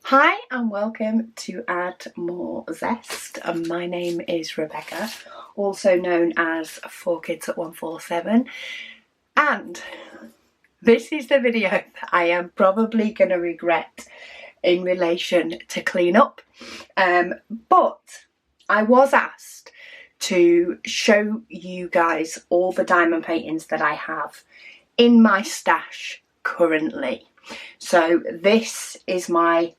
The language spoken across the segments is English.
Hi and welcome to Add More Zest. My name is Rebecca, also known as 4Kids at 147, and this is the video that I am probably going to regret in relation to clean up, but I was asked to show you guys all the diamond paintings that I have in my stash currently. So this is my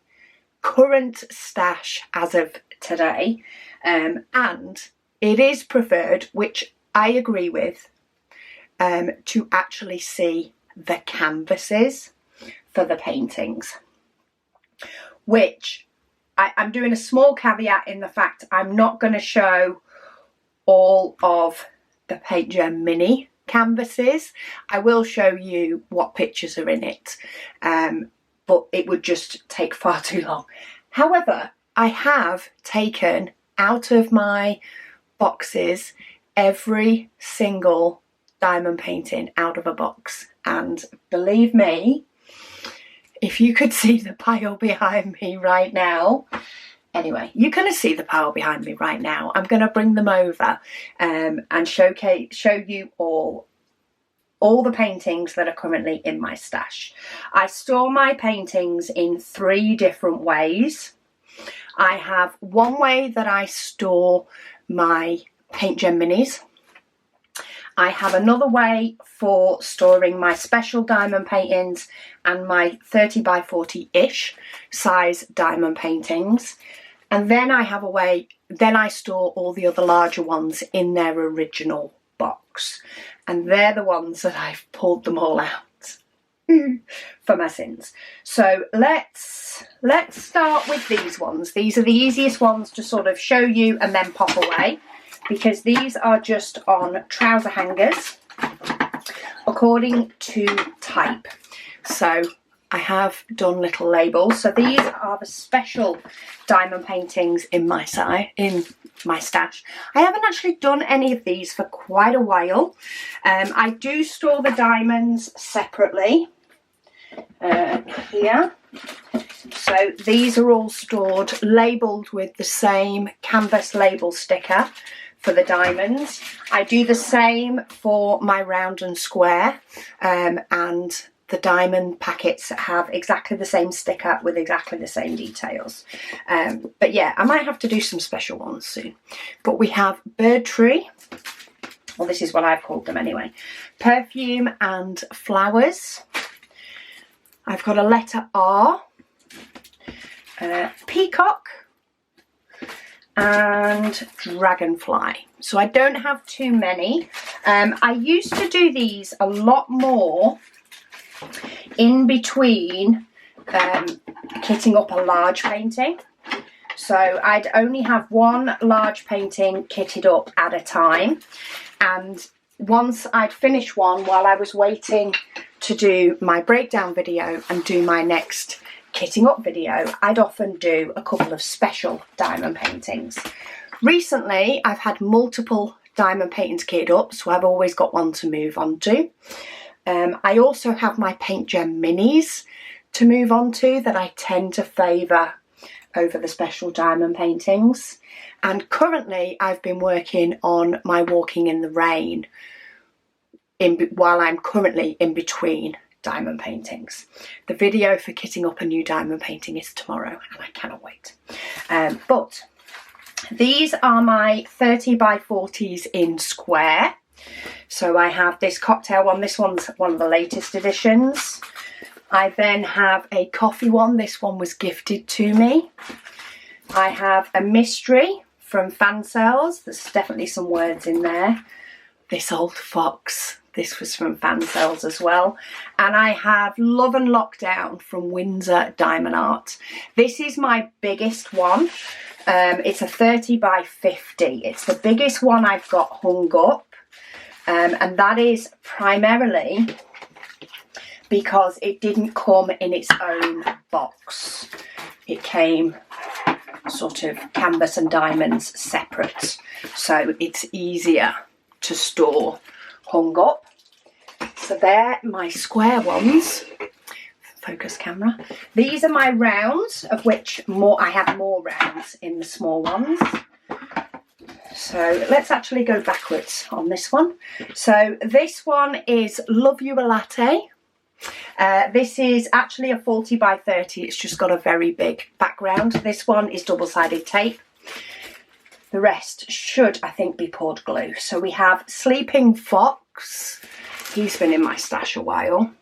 current stash as of today, and it is preferred, which I agree with, to actually see the canvases for the paintings, which I'm doing a small caveat in the fact I'm not going to show all of the Paint Gem mini canvases. I will show you what pictures are in it, but it would just take far too long. However, I have taken out of my boxes every single diamond painting out of a box, and believe me, if you could see the pile behind me right now, anyway, you're going to see the pile behind me right now. I'm going to bring them over and show you all the paintings that are currently in my stash. I store my paintings in 3 different ways. I have one way that I store my Paint Gem minis. I have another way for storing my special diamond paintings and my 30 by 40-ish size diamond paintings. And then I have a way, then I store all the other larger ones in their original box. And they're the ones that I've pulled them all out for my sins. So let's start with these ones. These are the easiest ones to sort of show you and then pop away, because these are just on trouser hangers according to type. So I have done little labels. So these are the special diamond paintings in my stash. I haven't actually done any of these for quite a while. I do store the diamonds separately here. So these are all stored, labelled with the same canvas label sticker for the diamonds. I do the same for my round and square, and the diamond packets have exactly the same sticker with exactly the same details. But yeah, I might have to do some special ones soon. But we have Bird Tree, well, this is what I've called them anyway, Perfume and Flowers. I've got a letter R, Peacock, and Dragonfly. So I don't have too many. I used to do these a lot more in between kitting up a large painting. So I'd only have one large painting kitted up at a time, and once I'd finish one, while I was waiting to do my breakdown video and do my next kitting up video, I'd often do a couple of special diamond paintings. Recently I've had multiple diamond paintings kitted up, so I've always got one to move on to. I also have my Paint Gem minis to move on to that I tend to favour over the special diamond paintings. And currently I've been working on my Walking in the Rain while I'm currently in between diamond paintings. The video for kitting up a new diamond painting is tomorrow, and I cannot wait. But these are my 30 by 40s in square. So I have this cocktail one. This one's one of the latest editions. I then have a coffee one. This one was gifted to me. I have a mystery from Fan Sales. There's definitely some words in there. This Old Fox. This was from Fan Sales as well. And I have Love and Lockdown from Windsor Diamond Art. This is my biggest one. It's a 30 by 50. It's the biggest one I've got hung up. And that is primarily because it didn't come in its own box. It came sort of canvas and diamonds separate, so it's easier to store hung up. So they're my square ones focus camera. These are my rounds, of which I have more rounds in the small ones. So let's actually go backwards on this one. So this one is Love You a Latte. This is actually a 40 by 30. It's just got a very big background. This one is double-sided tape. The rest should, I think, be poured glue. So we have Sleeping Fox. He's been in my stash a while.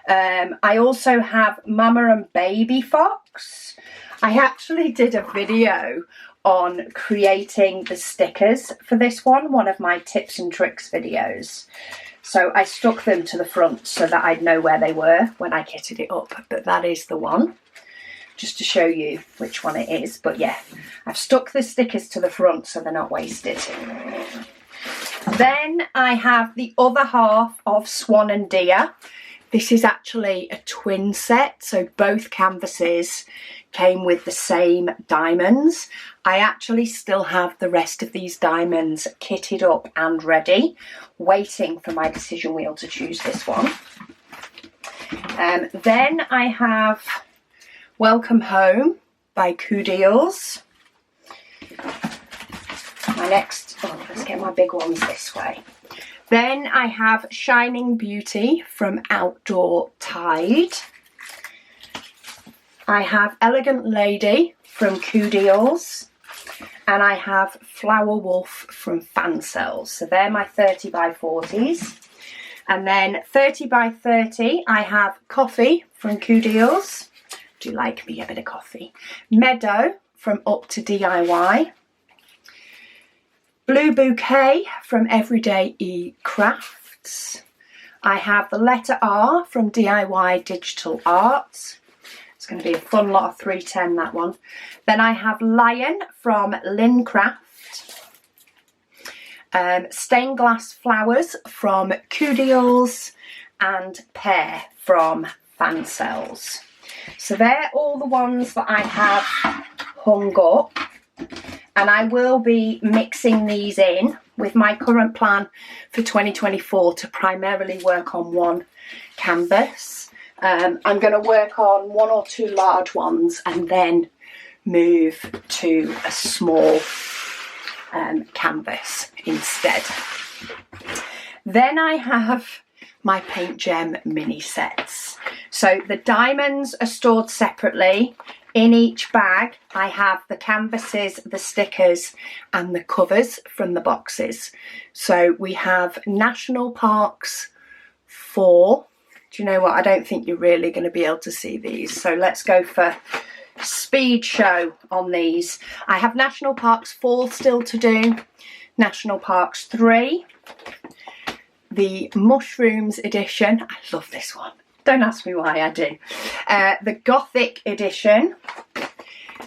I also have Mama and Baby Fox. I actually did a video on creating the stickers for this one of my tips and tricks videos. So I stuck them to the front so that I'd know where they were when I kitted it up. But that is the one, just to show you which one it is. But yeah, I've stuck the stickers to the front so they're not wasted. Then I have the other half of Swan and Deer. This is actually a twin set, so both canvases came with the same diamonds. I actually still have the rest of these diamonds kitted up and ready, waiting for my decision wheel to choose this one. Then I have Welcome Home by Cookaburra. My next, let's get my big ones this way. Then I have Shining Beauty from Outdoor Tide. I have Elegant Lady from Cookaburra. And I have Flower Wolf from Fan Cells. So they're my 30 by 40s. And then 30 by 30, I have Coffee from Cookaburra. Do like me a bit of coffee. Meadow from Up to DIY. Blue Bouquet from Everyday E Crafts. I have the letter R from DIY Digital Arts. It's going to be a fun lot of 310, that one. Then I have Lion from Lincraft. Stained Glass Flowers from Cookaburra. And Pear from Fan Cells. So they're all the ones that I have hung up. And I will be mixing these in with my current plan for 2024 to primarily work on one canvas. I'm going to work on one or two large ones and then move to a small canvas instead. Then I have my Paint Gem mini sets. So the diamonds are stored separately. In each bag, I have the canvases, the stickers, and the covers from the boxes. So we have National Parks 4. Do you know what? I don't think you're really going to be able to see these. So let's go for speed show on these. I have National Parks 4 still to do. National Parks 3. The Mushrooms edition. I love this one. Don't ask me why, I do. The Gothic edition,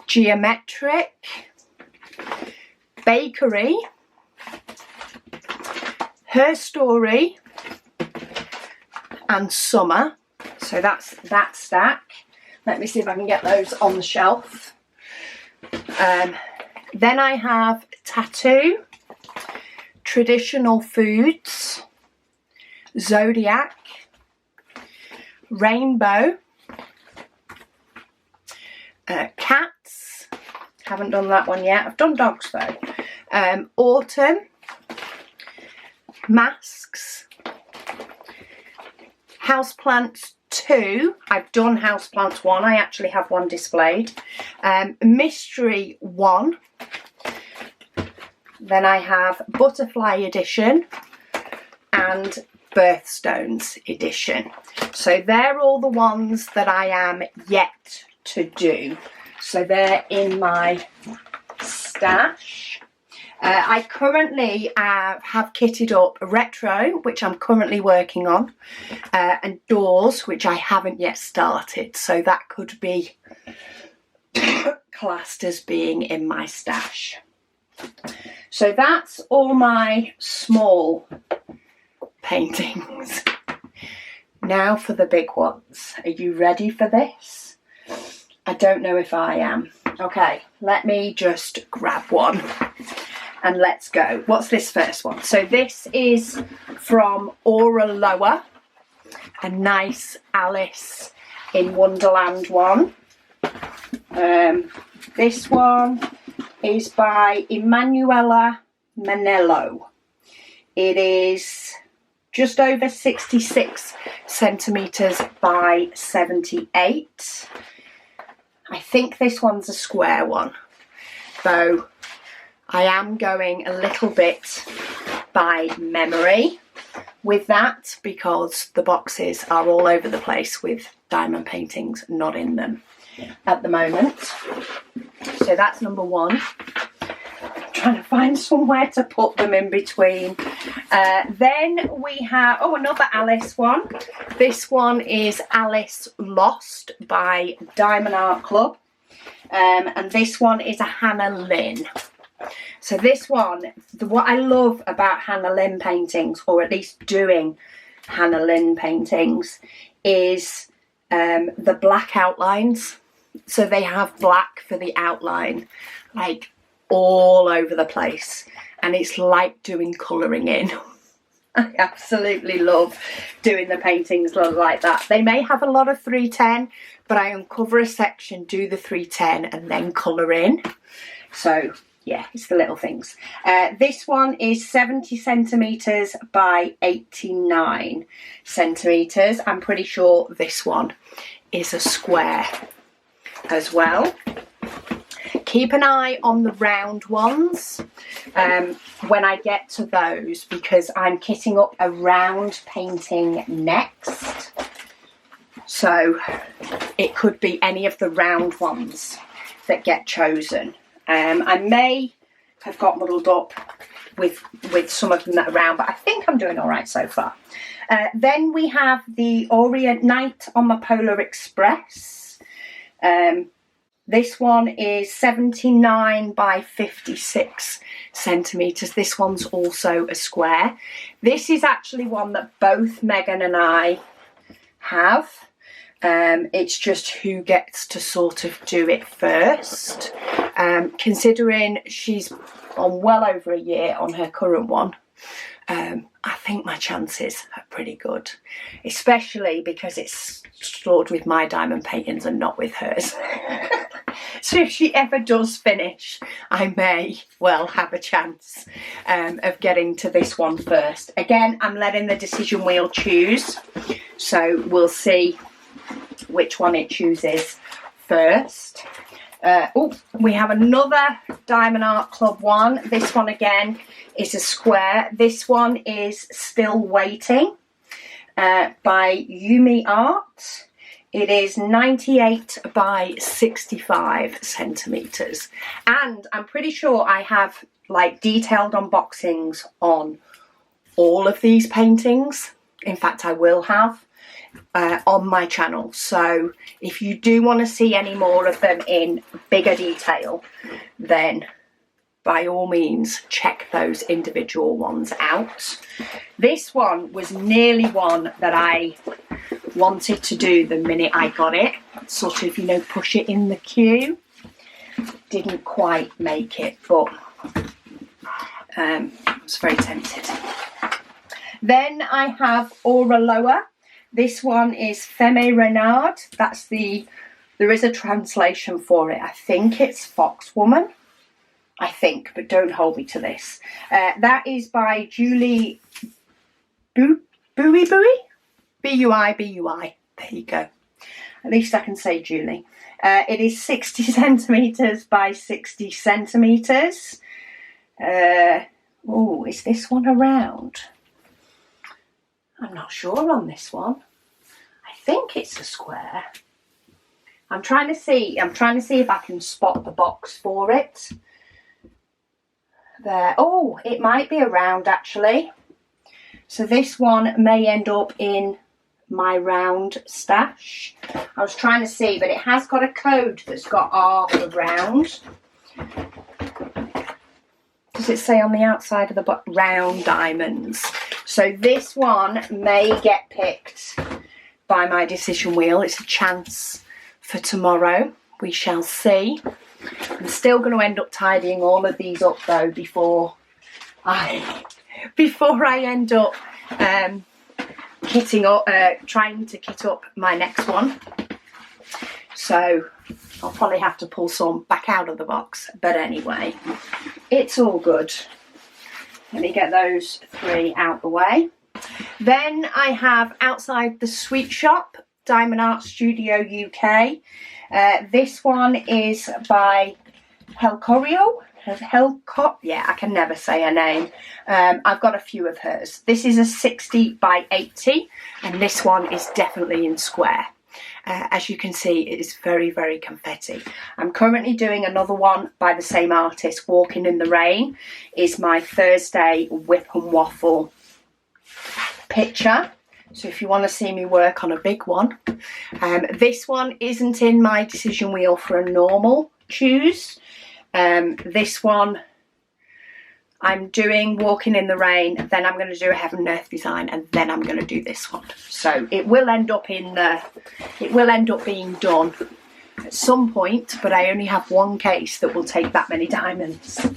Geometric, Bakery, Her Story, and Summer. So that's that stack. Let me see if I can get those on the shelf. Then I have Tattoo, Traditional Foods, Zodiac, Rainbow, Cats, haven't done that one yet, I've done dogs though, Autumn, Masks, Houseplants 2, I've done Houseplants 1, I actually have one displayed, Mystery 1, then I have Butterfly edition and Birthstones edition. So they're all the ones that I am yet to do. So they're in my stash. I currently have kitted up Retro, which I'm currently working on, and Doors, which I haven't yet started. So that could be classed as being in my stash. So that's all my small paintings. Now for the big ones. Are you ready for this? I don't know if I am. Okay, let me just grab one and let's go. What's this first one? So this is from Aura Lower, a nice Alice in Wonderland one. This one is by Emanuela Manello. It is just over 66 centimetres by 78. I think this one's a square one, though I am going a little bit by memory with that because the boxes are all over the place with diamond paintings not in them at the moment. So that's number one. I'm trying to find somewhere to put them in between. Then we have, another Alice one. This one is Alice Lost by Diamond Art Club. And this one is a Hannah Lynn. So this one, what I love about Hannah Lynn paintings, or at least doing Hannah Lynn paintings, is the black outlines. So they have black for the outline, like all over the place. And it's like doing colouring in. I absolutely love doing the paintings like that. They may have a lot of 310, but I uncover a section, do the 310 and then colour in. So yeah, it's the little things. This one is 70 centimetres by 89 centimetres. I'm pretty sure this one is a square as well. Keep an eye on the round ones when I get to those, because I'm kitting up a round painting next. So it could be any of the round ones that get chosen. I may have got muddled up with some of them that are round, but I think I'm doing all right so far. Then we have the Orient Night on the Polar Express. This one is 79 by 56 centimetres. This one's also a square. This is actually one that both Megan and I have. It's just who gets to sort of do it first. Considering she's on well over a year on her current one, I think my chances are pretty good, especially because it's stored with my diamond paintings and not with hers. So if she ever does finish, I may well have a chance of getting to this one first. Again, I'm letting the decision wheel choose, so we'll see which one it chooses first. We have another Diamond Art Club one. This one again is a square. This one is Still Waiting by Yumi Art. It is 98 by 65 centimetres. And I'm pretty sure I have like detailed unboxings on all of these paintings. In fact, I will have on my channel. So if you do want to see any more of them in bigger detail, then by all means check those individual ones out. This one was nearly one that I wanted to do the minute I got it, sort of, you know, push it in the queue. Didn't quite make it, but I was very tempted. Then I have Aura Loa. This one is Femme Renard. That's there is a translation for it. I think it's Foxwoman. I think, but don't hold me to this. That is by Julie Bui. B-U-I. There you go. At least I can say Julie. It is 60 centimetres by 60 centimetres. Is this one around? I'm not sure on this one. I think it's a square. I'm trying to see if I can spot the box for it. There. Oh, it might be a round actually. So this one may end up in my round stash. I was trying to see, but it has got a code that's got R for round. Does it say on the outside of the box round diamonds? So this one may get picked by my decision wheel. It's a chance for tomorrow. We shall see. I'm still going to end up tidying all of these up though before I end up kitting up, trying to kit up my next one. So I'll probably have to pull some back out of the box. But anyway, it's all good. Let me get those 3 out the way. Then I have Outside the Sweet Shop, Diamond Art Studio UK. This one is by Helcorio. Yeah, I can never say her name. I've got a few of hers. This is a 60 by 80, and this one is definitely in square. As you can see, it is very, very confetti. I'm currently doing another one by the same artist, Walking in the Rain, is my Thursday whip and waffle picture. So if you want to see me work on a big one. This one isn't in my decision wheel for a normal choose. This one I'm doing Walking in the Rain, then I'm going to do a Heaven and Earth design, and then I'm going to do this one. So it will end up being done at some point, but I only have one case that will take that many diamonds,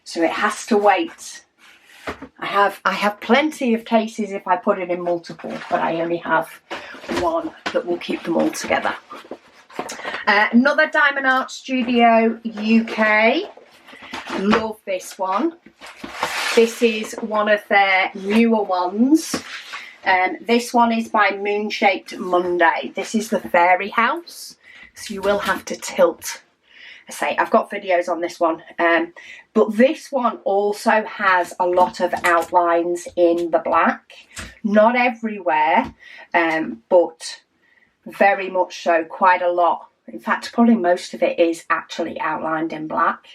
so it has to wait. I have plenty of cases if I put it in multiple, but I only have one that will keep them all together. Another Diamond Art Studio UK. Love this one. This is one of their newer ones. This one is by Moon Shaped Monday. This is the fairy house, so you will have to tilt. I say I've got videos on this one, but this one also has a lot of outlines in the black. Not everywhere, but very much so, quite a lot. In fact, probably most of it is actually outlined in black,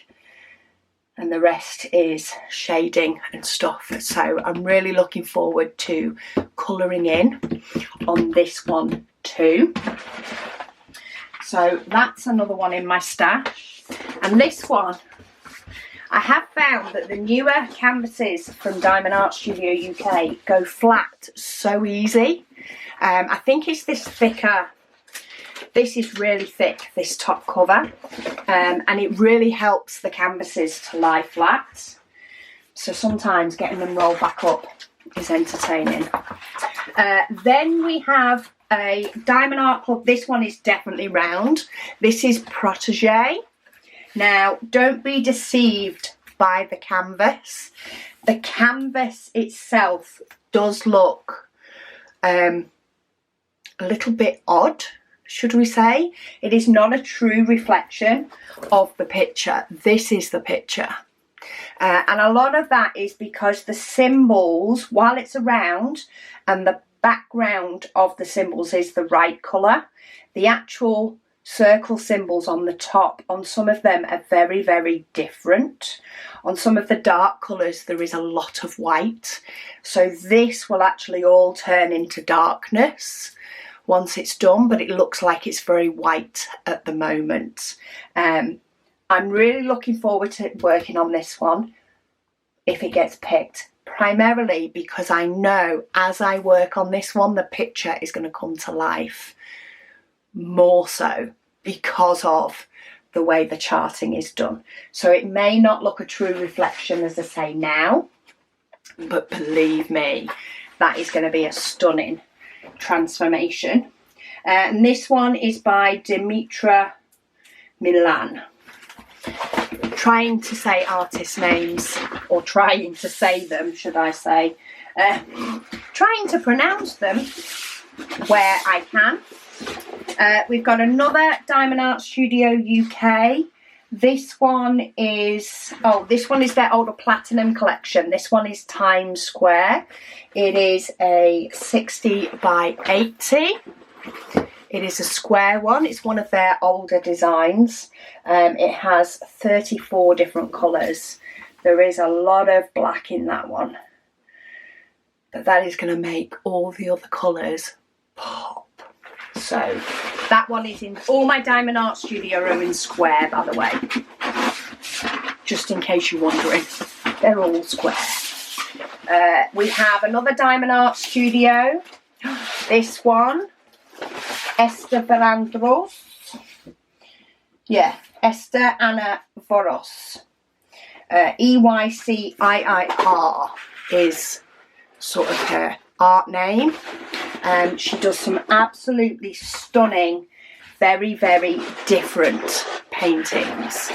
and the rest is shading and stuff. So I'm really looking forward to colouring in on this one too. So that's another one in my stash. And this one, I have found that the newer canvases from Diamond Art Studio UK go flat so easy. I think it's this thicker. This is really thick, this top cover, and it really helps the canvases to lie flat. So sometimes getting them rolled back up is entertaining. Then we have a Diamond Art Club. This one is definitely round. This is Protégé. Now, don't be deceived by the canvas. The canvas itself does look a little bit odd, should we say. It is not a true reflection of the picture. This is the picture. And a lot of that is because the symbols, while it's around and the background of the symbols is the right colour, the actual circle symbols on the top, on some of them are very, very different. On some of the dark colours there is a lot of white. So this will actually all turn into darkness once it's done, but it looks like it's very white at the moment. I'm really looking forward to working on this one if it gets picked, primarily because I know as I work on this one the picture is going to come to life more so because of the way the charting is done. So it may not look a true reflection as I say now, but believe me, that is going to be a stunning transformation. And this one is by Dimitra Milan. Trying to say artist names, or trying to say them, should I say. Trying to pronounce them where I can. We've got another Diamond Art Studio UK. This one is, this one is their older Platinum collection. This one is Times Square. It is a 60 by 80. It is a square one. It's one of their older designs. It has 34 different colours. There is a lot of black in that one, but that is going to make all the other colours pop. So that one is in, all my Diamond Art Studio are in square, by the way, just in case you're wondering. They're all square. We have another Diamond Art Studio. This one, Esther Bandros. Yeah, Esther Anna Voros. EYCIIR is sort of her art name. She does some absolutely stunning very, very different paintings,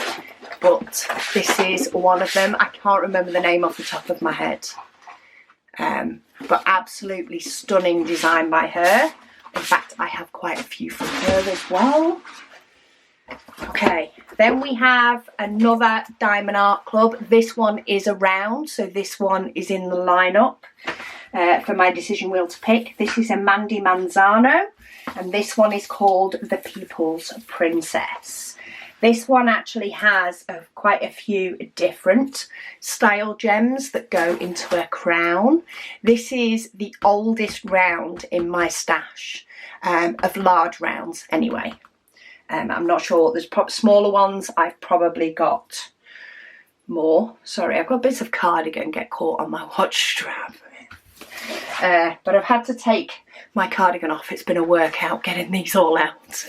but this is one of them. I can't remember the name off the top of my head, but absolutely stunning design by her. In fact, I have quite a few from her as well. Okay, then we have another Diamond Art Club. This one is a round, so this one is in the lineup for my decision wheel to pick. This is a Mandy Manzano, and this one is called The People's Princess. This one actually has quite a few different style gems that go into a crown. This is the oldest round in my stash of large rounds anyway. I'm not sure, there's smaller ones, I've probably got more. Sorry, I've got bits of cardigan get caught on my watch strap. But I've had to take my cardigan off. It's been a workout getting these all out.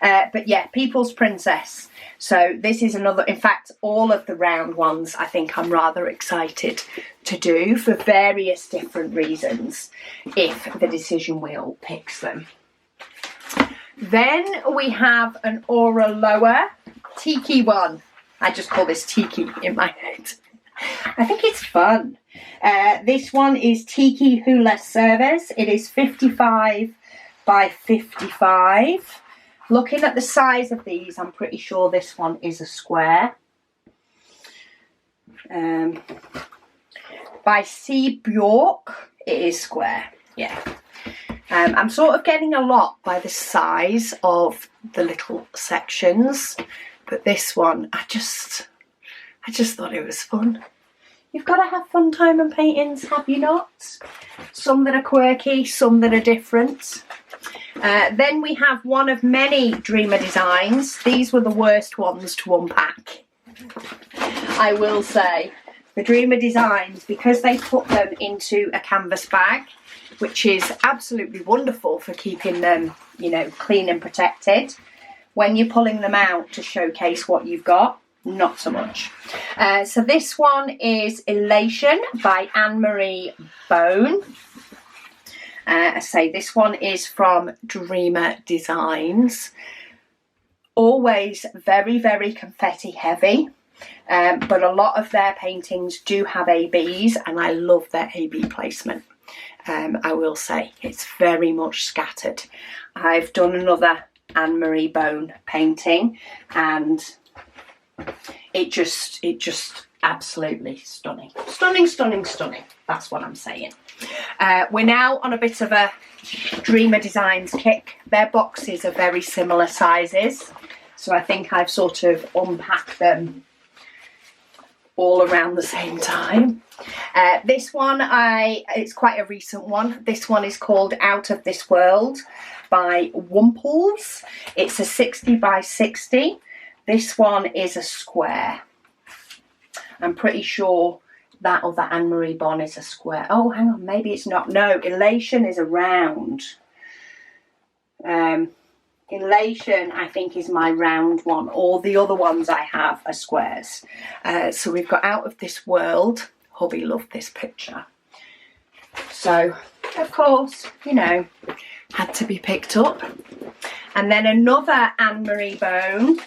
But yeah, People's Princess. So this is another, in fact, all of the round ones I think I'm rather excited to do for various different reasons if the decision wheel picks them. Then we have an Aura Lower Tiki one. I just call this Tiki in my head. I think it's fun. This one is Tiki Hula Service. It is 55 by 55. Looking at the size of these, I'm pretty sure this one is a square. By C. Bjork, it is square. Yeah. I'm sort of getting a lot by the size of the little sections, but this one, I just thought it was fun. You've got to have fun time and paintings, have you not? Some that are quirky, some that are different. Then we have one of many Dreamer designs. These were the worst ones to unpack, I will say. The Dreamer designs, because they put them into a canvas bag, which is absolutely wonderful for keeping them, you know, clean and protected. When you're pulling them out to showcase what you've got, not so much. So this one is Elation by Anne-Marie Bone. I say this one is from Dreamer Designs. Always very, very confetti heavy. But a lot of their paintings do have ABs, and I love their AB placement. I will say it's very much scattered. I've done another Anne-Marie Bone painting, and it just absolutely stunning. Stunning. That's what I'm saying. We're now on a bit of a Dreamer Designs kick. Their boxes are very similar sizes, so I think I've sort of unpacked them all around the same time. This one, it's quite a recent one. This one is called Out of This World by Wumples. It's a 60 by 60. This one is a square. I'm pretty sure that other Anne-Marie Bon is a square. Oh, hang on, maybe it's not. No, Elation is a round. Elation, I think, is my round one. All the other ones I have are squares. So we've got Out of This World. Hubby loved this picture. So, of course, you know, had to be picked up. And then another Anne-Marie Bone.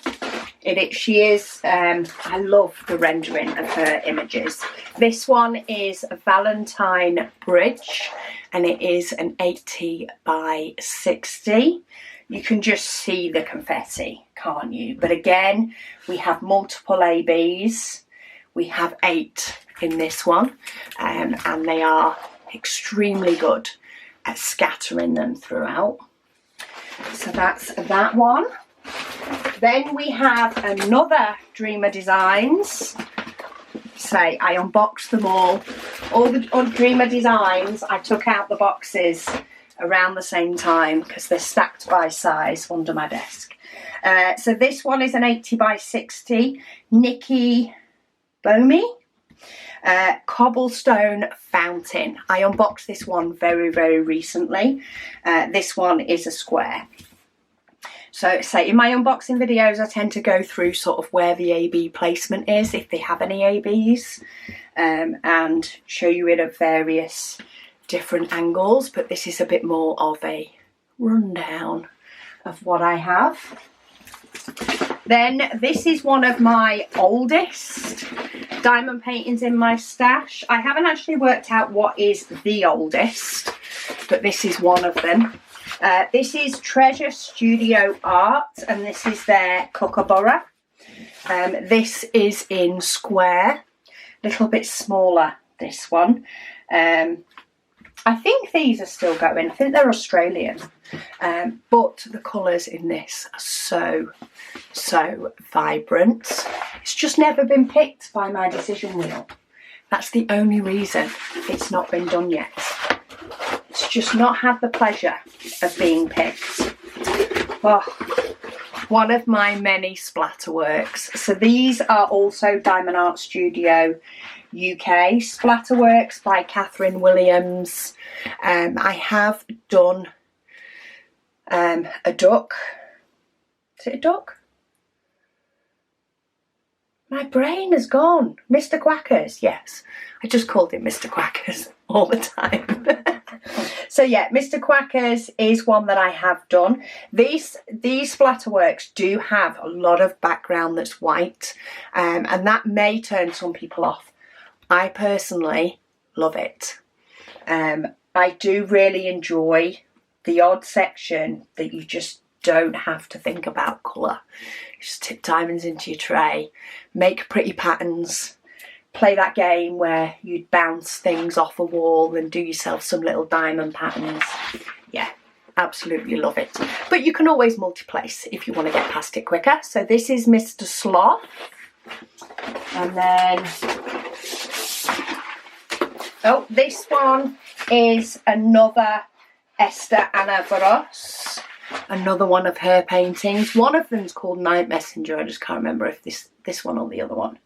She is, I love the rendering of her images. This one is Valentine Bridge, and it is an 80 by 60. You can just see the confetti, can't you? But again, we have multiple ABs. We have 8 in this one, and they are extremely good at scattering them throughout. So that's that one. Then we have another Dreamer Designs. Say, I unboxed them all. All the Dreamer Designs, I took out the boxes around the same time because they're stacked by size under my desk. So this one is an 80 by 60 Nikki Bomi Cobblestone Fountain. I unboxed this one very, very recently. This one is a square. So say in my unboxing videos, I tend to go through sort of where the AB placement is, if they have any ABs, and show you it at various different angles. But this is a bit more of a rundown of what I have. Then this is one of my oldest diamond paintings in my stash. I haven't actually worked out what is the oldest, but this is one of them. This is Treasure Studio Art, and this is their Cookaburra. This is in square, a little bit smaller, this one. I think these are still going. I think they're Australian. But the colours in this are so vibrant. It's just never been picked by my decision wheel. That's the only reason it's not been done yet. It's just not had the pleasure of being picked. Oh, one of my many Splatter Works. So these are also Diamond Art Studio UK. Splatter Works by Catherine Williams. I have done a duck. Is it a duck? My brain has gone. Mr. Quackers, yes. I just called him Mr. Quackers all the time. So yeah, Mr. Quackers is one that I have done. These Splatter Works do have a lot of background that's white, and that may turn some people off. I personally love it. I do really enjoy the odd section that you just don't have to think about colour. Just tip diamonds into your tray, make pretty patterns, play that game where you'd bounce things off a wall and do yourself some little diamond patterns. Yeah, absolutely love it. But you can always multi-place if you want to get past it quicker. So this is Mr. Sloth. And then, oh, this one is another Esther Bandros. Another one of her paintings. One of them's called Night Messenger. I just can't remember if this one or the other one.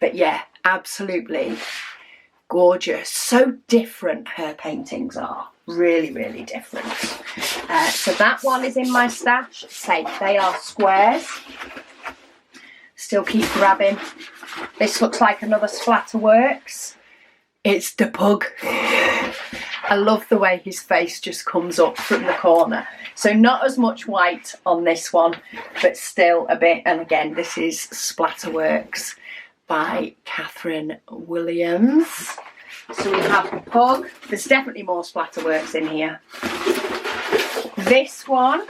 But yeah, absolutely gorgeous. So different her paintings are. Really, really different. So that one is in my stash. Say they are squares. Still keep grabbing. This looks like another Splatter Works. It's the pug. I love the way his face just comes up from the corner. So not as much white on this one, but still a bit. And again, this is Splatter Works by Catherine Williams. So we have the pug. There's definitely more Splatter Works in here. This one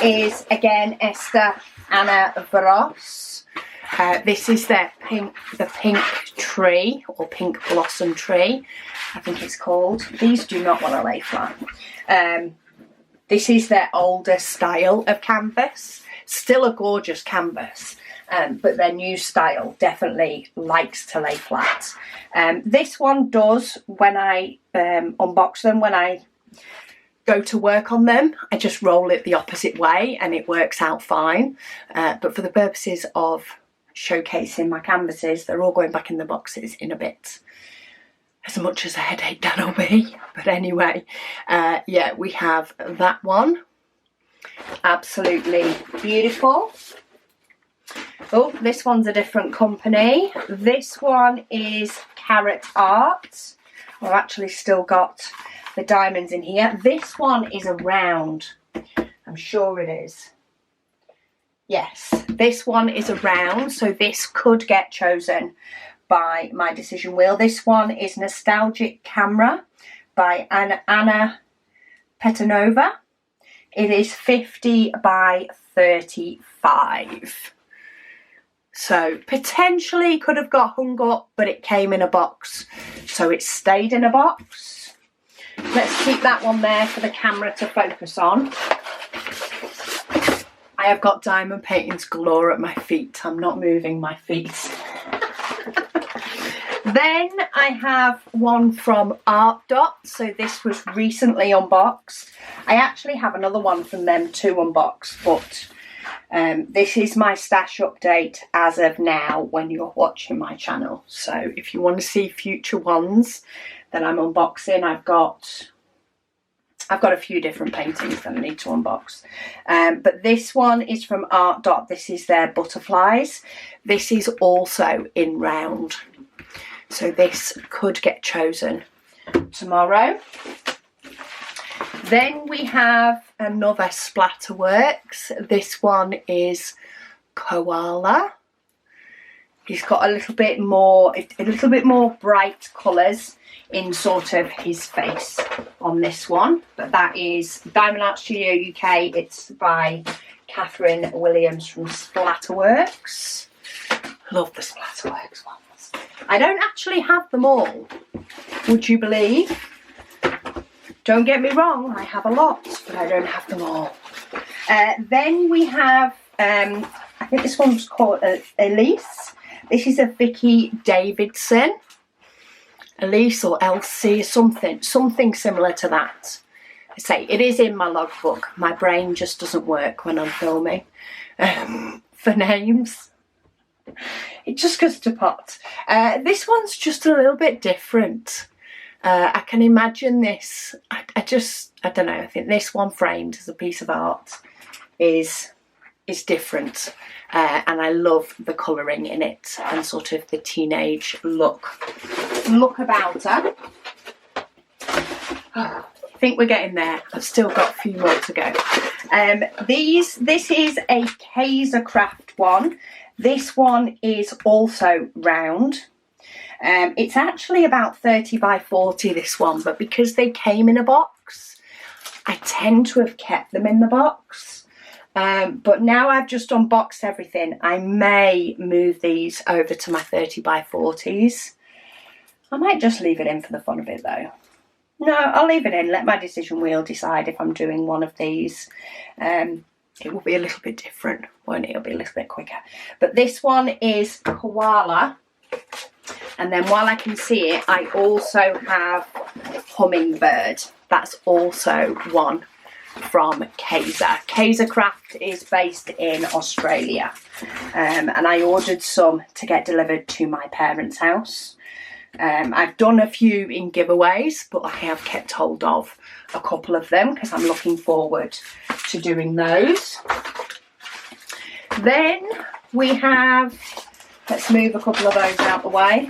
is again Esther Bandros. This is the pink tree, or pink blossom tree, I think it's called. These do not want to lay flat. This is their older style of canvas. Still a gorgeous canvas, but their new style definitely likes to lay flat. This one does, when I unbox them, when I go to work on them, I just roll it the opposite way and it works out fine. But for the purposes of showcasing my canvases, they're all going back in the boxes in a bit, as much as a headache that'll be. But anyway, yeah, we have that one. Absolutely beautiful. Oh, this one's a different company. This one is Carrot Art. I've actually still got the diamonds in here. This one is a round. I'm sure it is. Yes, this one is a round, so this could get chosen by my decision wheel. This one is Nostalgic Camera by Anna Petanova. It is 50 by 35. So potentially could have got hung up, but it came in a box, so it stayed in a box. Let's keep that one there for the camera to focus on. I have got diamond paintings galore at my feet. I'm not moving my feet. Then I have one from Art Dot. So this was recently unboxed. I actually have another one from them to unbox, but this is my stash update as of now when you're watching my channel. So if you want to see future ones that I'm unboxing, I've got a few different paintings that I need to unbox. But this one is from Art Dot. This is their butterflies. This is also in round. So this could get chosen tomorrow. Then we have another Splatter Works. This one is Koala. He's got a little bit more bright colours in sort of his face on this one. But that is Diamond Art Studio UK. It's by Catherine Williams from Splatter Works. Love the Splatter Works ones. I don't actually have them all, would you believe? Don't get me wrong, I have a lot, but I don't have them all. Then we have, I think this one's called Elise. This is a Vicky Davidson. Elise or Elsie, something similar to that. I say, it is in my logbook. My brain just doesn't work when I'm filming for names. It just goes to pot. This one's just a little bit different. I can imagine this. I don't know. I think this one framed as a piece of art is different, and I love the colouring in it and sort of the teenage look about her. Oh, I think we're getting there. I've still got a few more to go. This is a Kaiser Craft one. This one is also round. It's actually about 30 by 40, this one, but because they came in a box, I tend to have kept them in the box. But now I've just unboxed everything, I may move these over to my 30 by 40s. I might just leave it in for the fun of it though. No, I'll leave it in, let my decision wheel decide if I'm doing one of these. It will be a little bit different, won't it? It'll be a little bit quicker. But this one is Koala. And then while I can see it, I also have Hummingbird. That's also one from Kaiser. Kaiser Craft is based in Australia. And I ordered some to get delivered to my parents' house. I've done a few in giveaways, but I have kept hold of a couple of them because I'm looking forward to doing those. Then we have, let's move a couple of those out the way.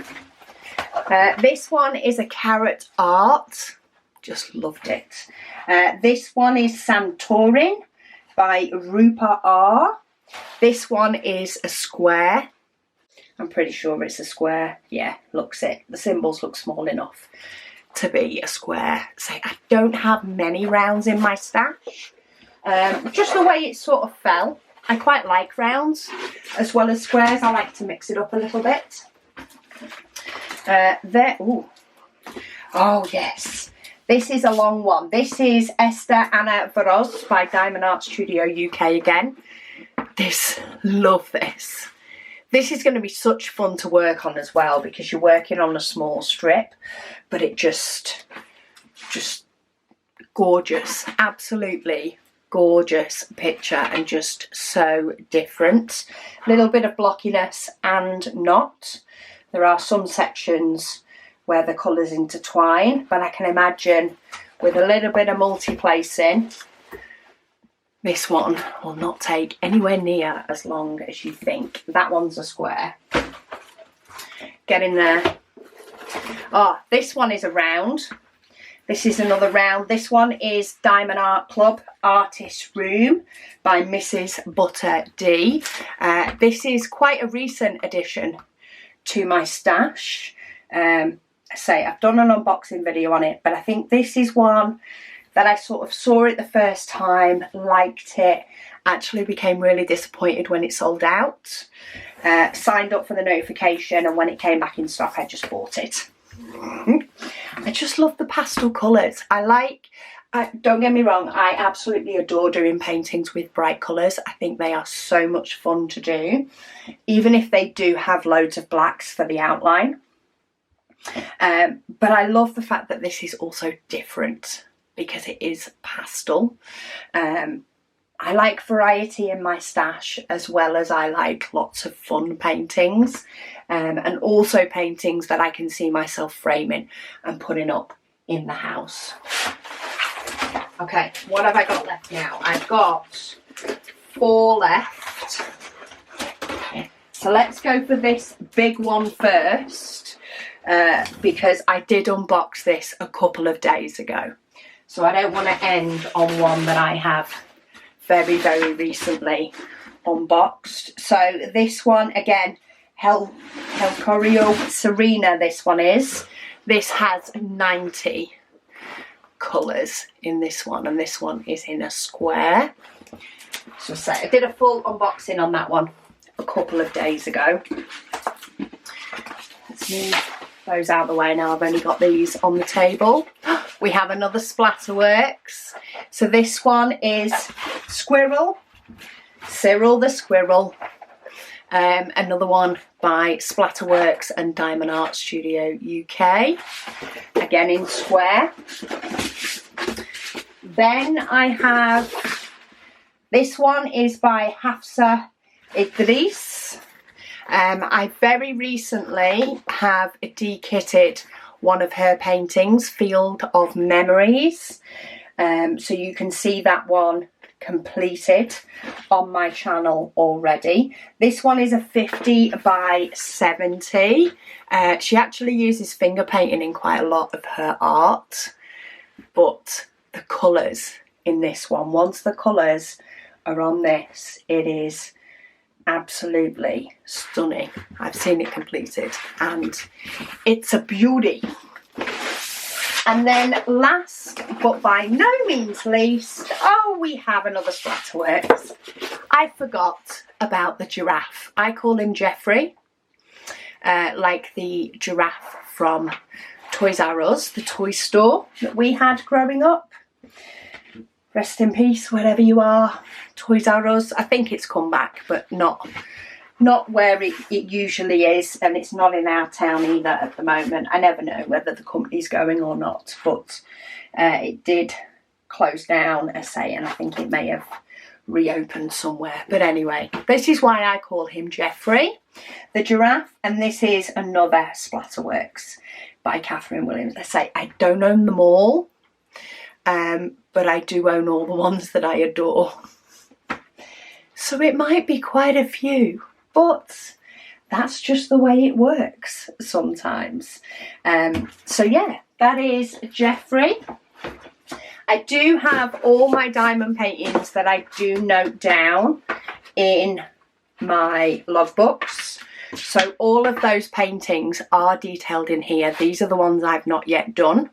This one is a Carrot Art. Just loved it. This one is Santorin by Rupa R. This one is a square. I'm pretty sure it's a square. Yeah, looks it. The symbols look small enough to be a square. So I don't have many rounds in my stash. Just the way it sort of fell. I quite like rounds as well as squares. I like to mix it up a little bit. Oh yes, this is a long one. This is Esther Bandros by Diamond Art Studio UK again. Love this. This is going to be such fun to work on as well because you're working on a small strip, but it just gorgeous, absolutely gorgeous picture and just so different. A little bit of blockiness and not. There are some sections where the colours intertwine, but I can imagine with a little bit of multi-placing, this one will not take anywhere near as long as you think. That one's a square. Get in there. Oh, this one is a round. This is another round. This one is Diamond Art Club Artist Room by Mrs. Butter D. This is quite a recent addition to my stash. I've done an unboxing video on it, but I think this is one that I sort of saw it the first time, liked it, actually became really disappointed when it sold out. Signed up for the notification, and when it came back in stock I just bought it. I just love the pastel colours. Don't get me wrong, I absolutely adore doing paintings with bright colours. I think they are so much fun to do, even if they do have loads of blacks for the outline. But I love the fact that this is also different because it is pastel. I like variety in my stash as well as I like lots of fun paintings, and also paintings that I can see myself framing and putting up in the house. Okay, what have I got left now? I've got 4 left. So let's go for this big one first, because I did unbox this a couple of days ago. So I don't want to end on one that I have very, very recently unboxed. So this one, again, Helcorio Serena, this one is. This has 90 colours in this one, and this one is in a square. So I did a full unboxing on that one a couple of days ago. Let's move those out of the way now. I've only got these on the table. We have another Splatter Works. So this one is Squirrel, Cyril the Squirrel. Another one by Splatter Works and Diamond Art Studio UK, again in square. Then I have, this one is by Hafsa Idris. I very recently have dekitted one of her paintings, Field of Memories. So you can see that one completed on my channel already. This one is a 50 by 70. She actually uses finger painting in quite a lot of her art, but the colours in this one, once the colours are on this, it is absolutely stunning. I've seen it completed and it's a beauty. And then last but by no means least, oh, we have another Splatter Works. I forgot about the giraffe. I call him Jeffrey, like the giraffe from Toys R Us, the toy store that we had growing up. Rest in peace, wherever you are, Toys R Us. I think it's come back, but not where it usually is, and it's not in our town either at the moment. I never know whether the company's going or not, but it did close down, I say, and I think it may have reopened somewhere. But anyway, this is why I call him Jeffrey, the giraffe, and this is another Splatter Works by Catherine Williams. I say I don't own them all, but I do own all the ones that I adore. So it might be quite a few, but that's just the way it works sometimes. So yeah, that is Jeffrey. I do have all my diamond paintings that I do note down in my logbooks. So all of those paintings are detailed in here. These are the ones I've not yet done.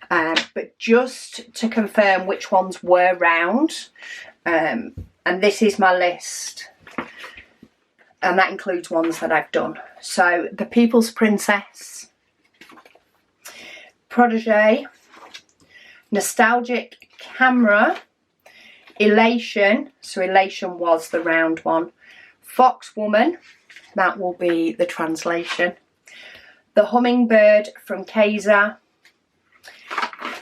But just to confirm which ones were round, and this is my list, and that includes ones that I've done. So the People's Princess, Protege, Nostalgic Camera, Elation, so Elation was the round one, Fox Woman, that will be the translation, the Hummingbird from Kaiser,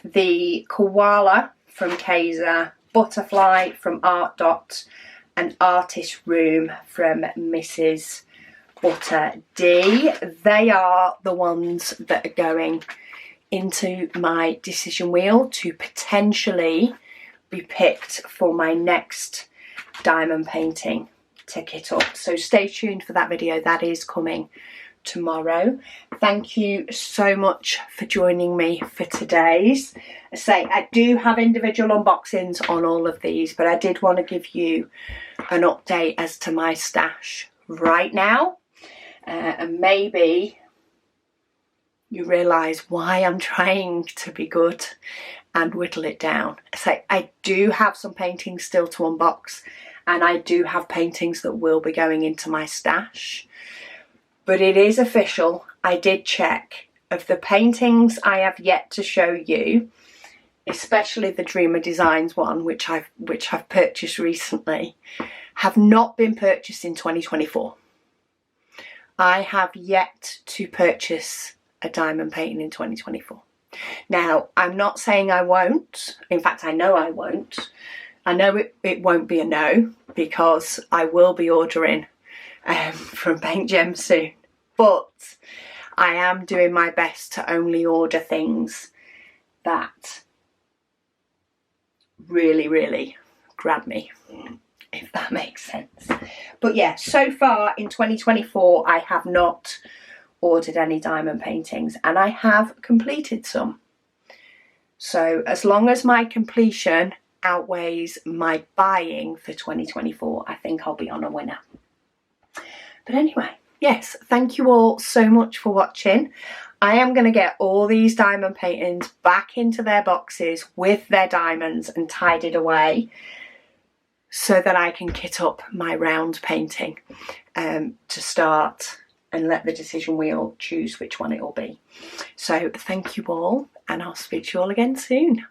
the Koala from Kaiser, Butterfly from Art Dot, and Artist Room from Mrs. Butter D. They are the ones that are going into my decision wheel to potentially be picked for my next diamond painting to kit up. So stay tuned for that video. That is coming tomorrow. Thank you so much for joining me for today's. I do have individual unboxings on all of these, but I did want to give you an update as to my stash right now, and maybe you realise why I'm trying to be good and whittle it down. I do have some paintings still to unbox, and I do have paintings that will be going into my stash. But it is official, I did check, of the paintings I have yet to show you, especially the Dreamer Designs one, which I've purchased recently, have not been purchased in 2024. I have yet to purchase a diamond painting in 2024. Now, I'm not saying I won't. In fact, I know I won't. I know it won't be a no, because I will be ordering from Paint Gems soon, but I am doing my best to only order things that really grab me, if that makes sense. But yeah, so far in 2024 I have not ordered any diamond paintings, and I have completed some. So as long as my completion outweighs my buying for 2024, I think I'll be on a winner. But anyway, yes, thank you all so much for watching. I am going to get all these diamond paintings back into their boxes with their diamonds and tidied away so that I can kit up my round painting to start and let the decision wheel choose which one it will be. So thank you all, and I'll speak to you all again soon.